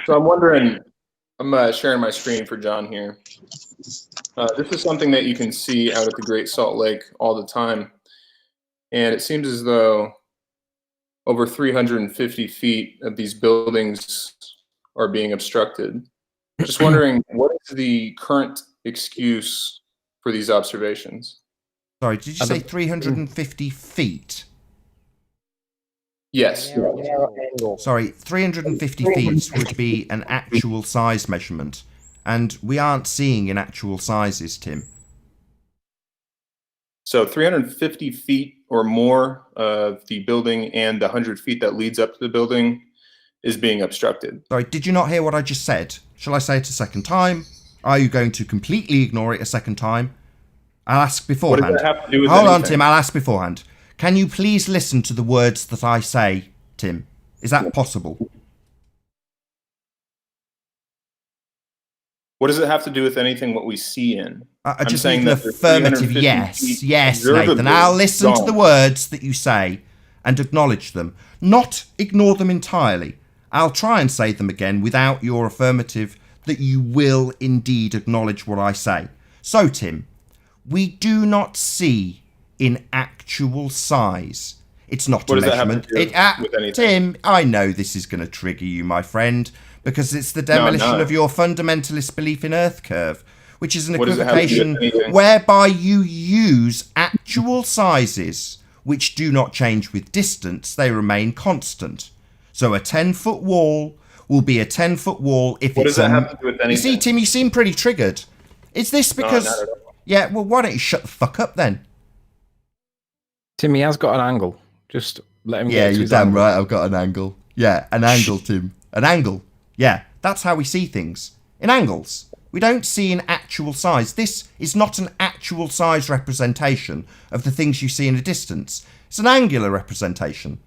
So I'm wondering, I'm sharing my screen for John here. This is something that you can see out at the Great Salt Lake all the time. And it seems as though over 350 feet of these buildings are being obstructed. Just wondering, what is the current excuse for these observations? Sorry, did you say 350 feet? Yes. Sorry, 350 feet would be an actual size measurement. And we aren't seeing in actual sizes, Tim. So 350 feet or more of the building and the 100 feet that leads up to the building is being obstructed. Sorry, did you not hear what I just said? Shall I say it a second time? Are you going to completely ignore it a second time? I'll ask beforehand. What does that have to do with Hold on, anything? Tim, I'll ask beforehand. Can you please listen to the words that I say, Tim? Is that possible? What does it have to do with anything what we see in? I just need an affirmative yes. Yes, Nathan. observably I'll listen to gone. the words that you say and acknowledge them. Not ignore them entirely. I'll try and say them again without your affirmative that you will indeed acknowledge what I say. So, Tim, we do not see in actual size. It's not What a does that have to measurement. do with anything? Tim, I know this is going to trigger you, my friend, because it's the demolition no. of your fundamentalist belief in Earth curve, which is an What does it have to do with equivocation anything? whereby you use actual sizes which do not change with distance, they remain constant. So a 10-foot wall will be a 10-foot wall if What it's does that have to do with You see, anything? Tim, you seem pretty triggered. Is this because... not at all. Yeah, well, why don't you shut the fuck up then? Timmy has got an angle. Just let him Yeah, get to you're his damn angle. right, I've got an angle. Yeah, an angle, Tim. An angle. Yeah, that's how we see things. In angles. We don't see in actual size. This is not an actual size representation of the things you see in a distance. It's an angular representation.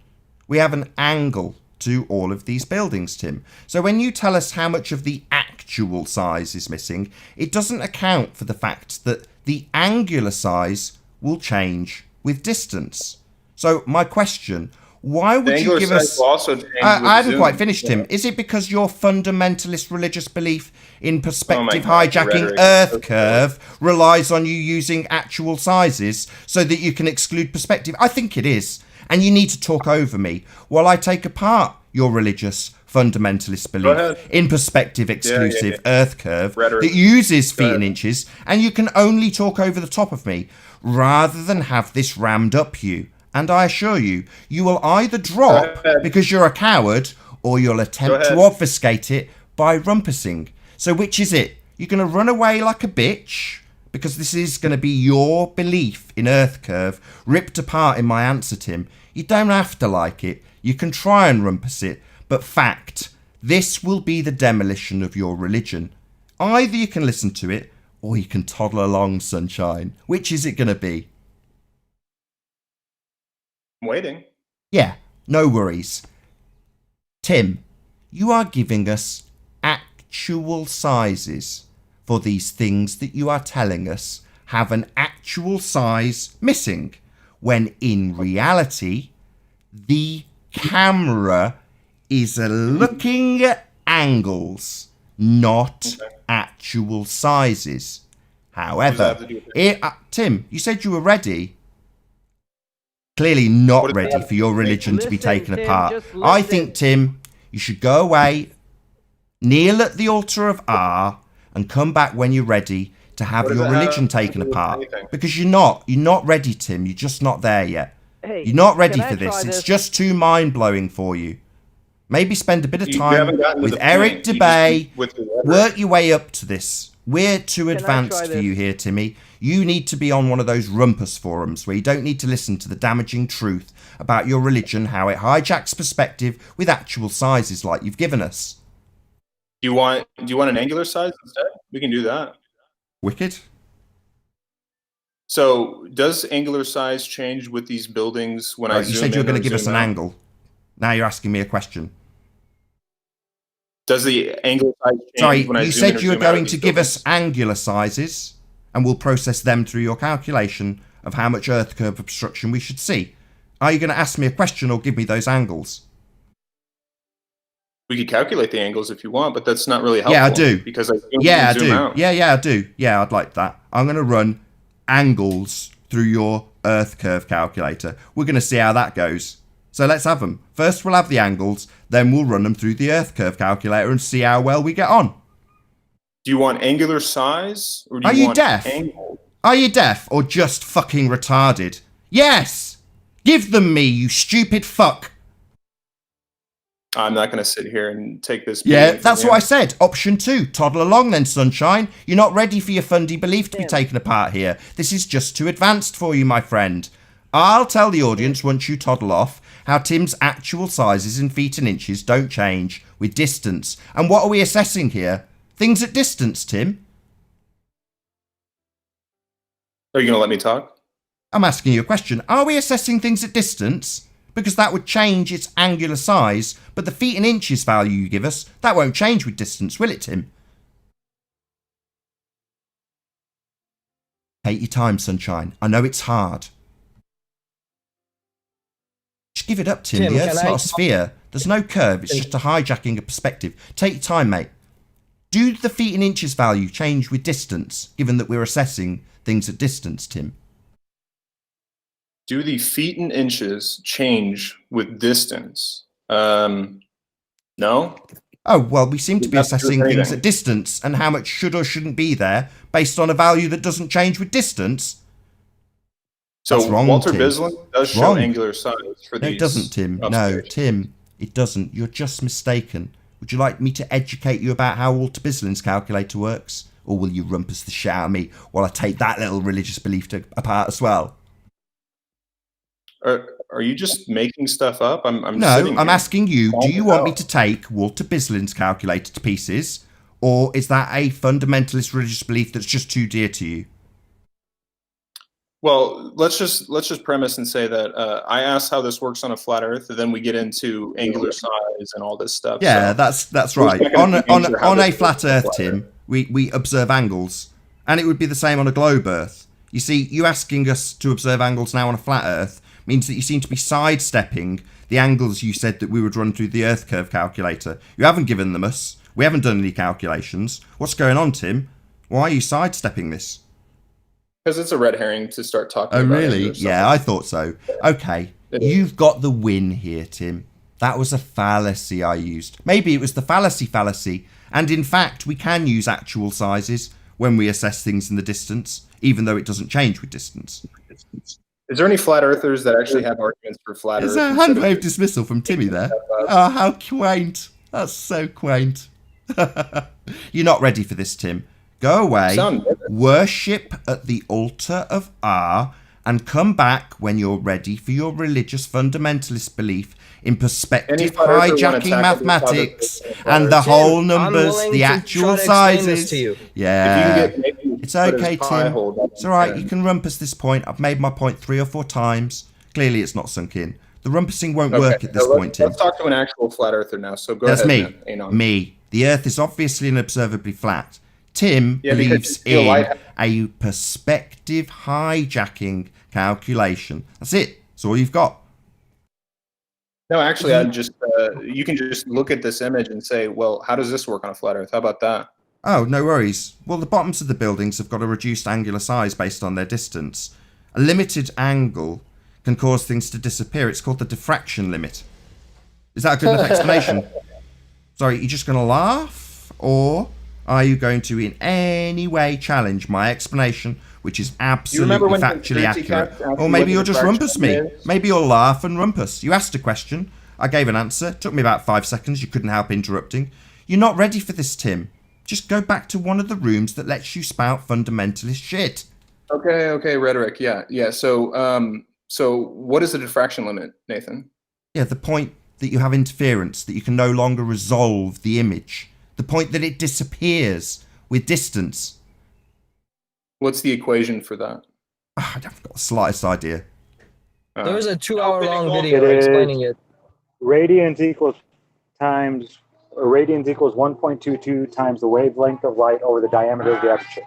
We have an angle to all of these buildings, Tim. So when you tell us how much of the actual size is missing, it doesn't account for the fact that the angular size will change with distance. So my question, why would The you angular give size us... will also change with I haven't zoom. quite finished, Tim. Is it because your fundamentalist religious belief in perspective God, hijacking rhetoric. Earth curve relies on you using actual sizes so that you can exclude perspective? I think it is. And you need to talk over me while I take apart your religious fundamentalist belief in perspective exclusive Earth curve Rhetoric. that uses feet ahead. and inches, and you can only talk over the top of me rather than have this rammed up you. And I assure you, you will either drop because you're a coward or you'll attempt to obfuscate it by rumpusing. So which is it? You're going to run away like a bitch because this is going to be your belief in Earth curve ripped apart in my answer, Tim. You don't have to like it. You can try and rumpus it. But fact, this will be the demolition of your religion. Either you can listen to it or you can toddle along, sunshine. Which is it going to be? I'm waiting. Yeah, no worries. Tim, you are giving us actual sizes for these things that you are telling us have an actual size missing, when in reality, the camera is looking at angles, not actual sizes. However, Tim, you said you were ready. Clearly not ready for your religion to be taken apart. I think, Tim, you should go away, kneel at the altar of R, and come back when you're ready to have your religion taken apart. Because you're not ready, Tim. You're just not there yet. You're not ready for this. It's just too mind-blowing for you. Maybe spend a bit of time with Eric DeBay, work your way up to this. We're too advanced for you here, Timmy. You need to be on one of those rumpus forums where you don't need to listen to the damaging truth about your religion, how it hijacks perspective with actual sizes like you've given us. Do you want an angular size instead? We can do that. Wicked. So does angular size change with these buildings when I zoom in? You said you were going to give us zoom an out? angle. Now you're asking me a question. Does the angular size change Sorry, when I you zoom in said or you were zoom out of going these to give buildings? us angular sizes, and we'll process them through your calculation of how much Earth curve obstruction we should see. Are you going to ask me a question or give me those angles? We could calculate the angles if you want, but that's not really helpful. Yeah, I do. Because I zoom out. Yeah, I do. Yeah, I'd like that. I'm going to run angles through your Earth curve calculator. We're going to see how that goes. So let's have them. First, we'll have the angles, then we'll run them through the Earth curve calculator and see how well we get on. Do you want angular size, or do Are you you want deaf? angle? Are you deaf or just fucking retarded? Yes! Give them me, you stupid fuck! I'm not going to sit here and take this. Yeah, that's what I said. Option 2. Toddle along then, sunshine. You're not ready for your fundy belief to be taken apart here. This is just too advanced for you, my friend. I'll tell the audience once you toddle off how Tim's actual sizes in feet and inches don't change with distance. And what are we assessing here? Things at distance, Tim. Are you going to let me talk? I'm asking you a question. Are we assessing things at distance? Because that would change its angular size, but the feet and inches value you give us, that won't change with distance, will it, Tim? Take your time, sunshine. I know it's hard. Just give it up, Tim. The Earth's not a sphere. There's no curve. It's just a hijacking of perspective. Take your time, mate. Do the feet and inches value change with distance, given that we're assessing things at distance, Tim? Do the feet and inches change with distance? No. Oh, well, we seem to be assessing things at distance and how much should or shouldn't be there based on a value that doesn't change with distance. So that's wrong, Walter Tim. Bislin does show angular size for these. No, it doesn't, Tim. No, Tim, it doesn't. You're just mistaken. Would you like me to educate you about how Walter Bislin's calculator works? Or will you rumpus the shit out of me while I take that little religious belief apart as well? Are you just making stuff up? I'm asking you, do you want me to take Walter Bislin's calculator to pieces? Or is that a fundamentalist religious belief that's just too dear to you? Well, let's just premise and say that I asked how this works on a flat Earth, and then we get into angular size and all this stuff. Yeah, so that's right. On a flat Earth, Tim, we observe angles, and it would be the same on a globe Earth. You see, you asking us to observe angles now on a flat Earth means that you seem to be sidestepping the angles you said that we would run through the Earth curve calculator. You haven't given them us. We haven't done any calculations. What's going on, Tim? Why are you sidestepping this? Because it's a red herring to start talking about. Oh, really? Yeah, I thought so. Okay, you've got the win here, Tim. That was a fallacy I used. Maybe it was the fallacy. And in fact, we can use actual sizes when we assess things in the distance, even though it doesn't change with distance. Is there any flat earthers that actually have arguments for flat Earth? There's a hand wave dismissal from Timmy there. Oh, how quaint. That's so quaint. You're not ready for this, Tim. Go away, worship at the altar of R, and come back when you're ready for your religious fundamentalist belief in perspective hijacking mathematics and the whole numbers, the actual sizes. Yeah, it's okay, Tim. It's all right. You can rumpus this point. I've made my point 3 or 4 times. Clearly, it's not sunk in. The rumpusing won't work at this point, Tim. Let's talk to an actual flat earther now. So go ahead. That's me. The Earth is obviously and observably flat. Tim believes in a perspective hijacking calculation. That's it. That's all you've got. No, actually, you can just look at this image and say, well, how does this work on a flat Earth? How about that? Oh, no worries. Well, the bottoms of the buildings have got a reduced angular size based on their distance. A limited angle can cause things to disappear. It's called the diffraction limit. Is that a good enough explanation? Sorry, you just going to laugh? Or are you going to in any way challenge my explanation, which is absolutely factually accurate? Or maybe you'll just rumpus me. Maybe you'll laugh and rumpus. You asked a question. I gave an answer. It took me about 5 seconds. You couldn't help interrupting. You're not ready for this, Tim. Just go back to one of the rooms that lets you spout fundamentalist shit. Okay, rhetoric. Yeah. So what is the diffraction limit, Nathan? Yeah, the point that you have interference, that you can no longer resolve the image. The point that it disappears with distance. What's the equation for that? I haven't got the slightest idea. There was a 2-hour-long video explaining it. Radians equals 1.22 times the wavelength of light over the diameter of the aperture.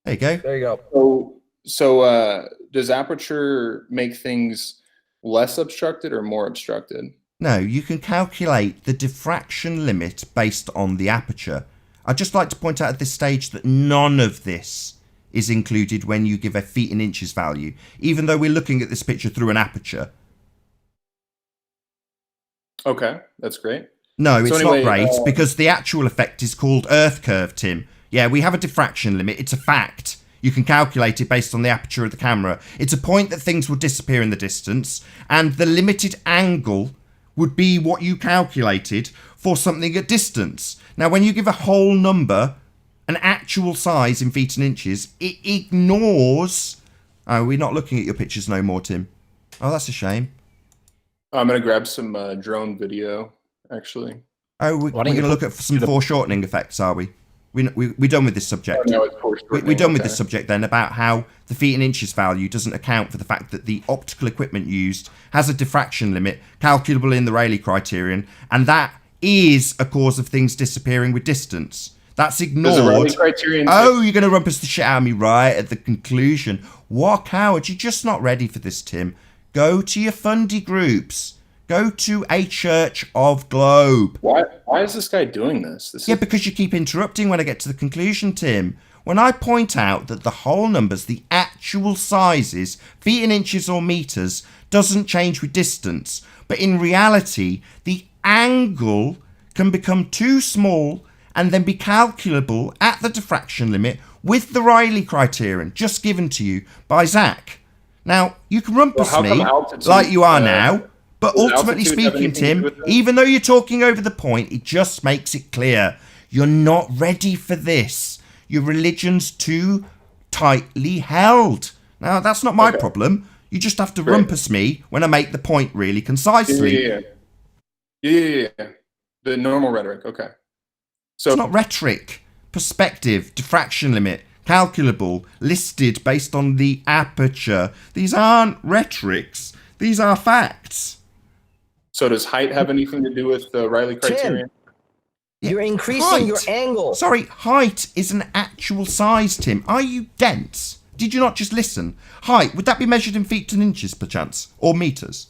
There you go. So does aperture make things less obstructed or more obstructed? No, you can calculate the diffraction limit based on the aperture. I'd just like to point out at this stage that none of this is included when you give a feet and inches value, even though we're looking at this picture through an aperture. Okay, that's great. No, it's anyway, not great, because the actual effect is called Earth curve, Tim. Yeah, we have a diffraction limit. It's a fact. You can calculate it based on the aperture of the camera. It's a point that things will disappear in the distance, and the limited angle would be what you calculated for something at distance. Now, when you give a whole number, an actual size in feet and inches, it ignores... Oh, we're not looking at your pictures no more, Tim. Oh, that's a shame. I'm going to grab some drone video, actually. Oh, we're going to look at some foreshortening effects, are we? We're done with this subject. Oh, no, it's foreshortening. We're done with this subject then, about how the feet and inches value doesn't account for the fact that the optical equipment used has a diffraction limit calculable in the Rayleigh criterion, and that is a cause of things disappearing with distance. That's ignored. Oh, you're going to rumpus the shit out of me right at the conclusion. What coward? You're just not ready for this, Tim. Go to your fundy groups. Go to a Church of Globe. Why is this guy doing this? Because you keep interrupting when I get to the conclusion, Tim. When I point out that the whole numbers, the actual sizes, feet and inches or meters, doesn't change with distance, but in reality, the angle can become too small and then be calculable at the diffraction limit with the Rayleigh criterion just given to you by Zach. Now, you can rumpus me like you are now, but ultimately speaking, Tim, even though you're talking over the point, it just makes it clear you're not ready for this. Your religion's too tightly held. Now, that's not my problem. You just have to rumpus me when I make the point really concisely. Yeah. The normal rhetoric, okay. So it's not rhetoric. Perspective, diffraction limit, calculable, listed based on the aperture. These aren't rhetorics. These are facts. So does height have anything to do with the Rayleigh criterion? Tim, you're increasing your angle. Sorry, height is an actual size, Tim. Are you dense? Did you not just listen? Height, would that be measured in feet and inches, perchance? Or meters?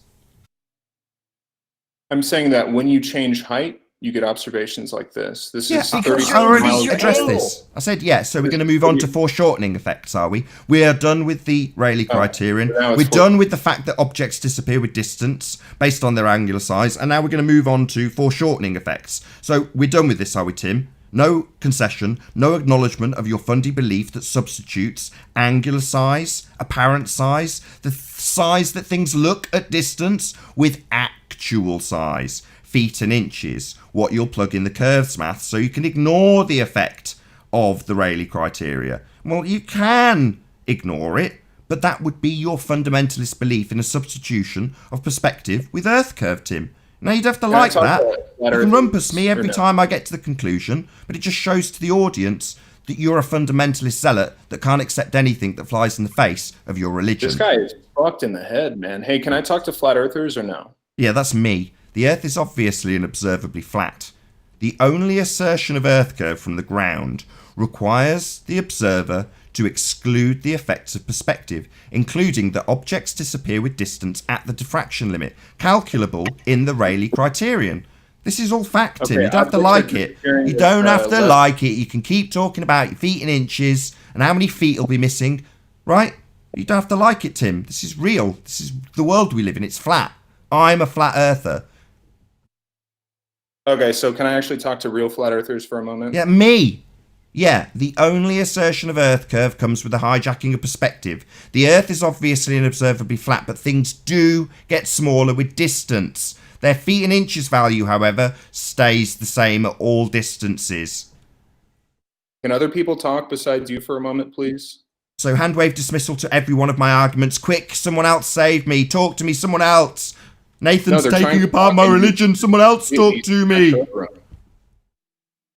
I'm saying that when you change height, you get observations like this. This is 30 I already miles addressed angle. this. I said yes, so we're going to move on to foreshortening effects, are we? We are done with the Rayleigh criterion. We're done with the fact that objects disappear with distance based on their angular size, and now we're going to move on to foreshortening effects. So we're done with this, are we, Tim? No concession, no acknowledgement of your fundy belief that substitutes angular size, apparent size, the size that things look at distance, with actual size, feet and inches, what you'll plug in the curves math so you can ignore the effect of the Rayleigh criteria. Well, you can ignore it, but that would be your fundamentalist belief in a substitution of perspective with Earth curve, Tim. Now, you'd have to like that. You can rumpus me every time I get to the conclusion, but it just shows to the audience that you're a fundamentalist zealot that can't accept anything that flies in the face of your religion. This guy is fucked in the head, man. Hey, can I talk to flat earthers or no? Yeah, that's me. The Earth is obviously and observably flat. The only assertion of Earth curve from the ground requires the observer to exclude the effects of perspective, including that objects disappear with distance at the diffraction limit, calculable in the Rayleigh criterion. This is all fact, Tim. You don't have to like it. You don't have to like it. You can keep talking about feet and inches and how many feet will be missing, right? You don't have to like it, Tim. This is real. This is the world we live in. It's flat. I'm a flat earther. Okay, so can I actually talk to real flat earthers for a moment? Yeah, me. Yeah, the only assertion of Earth curve comes with the hijacking of perspective. The Earth is obviously and observably flat, but things do get smaller with distance. Their feet and inches value, however, stays the same at all distances. Can other people talk besides you for a moment, please? So hand wave dismissal to every one of my arguments. Quick, someone else save me. Talk to me, someone else. Nathan's taking apart my religion. Someone else talk to me.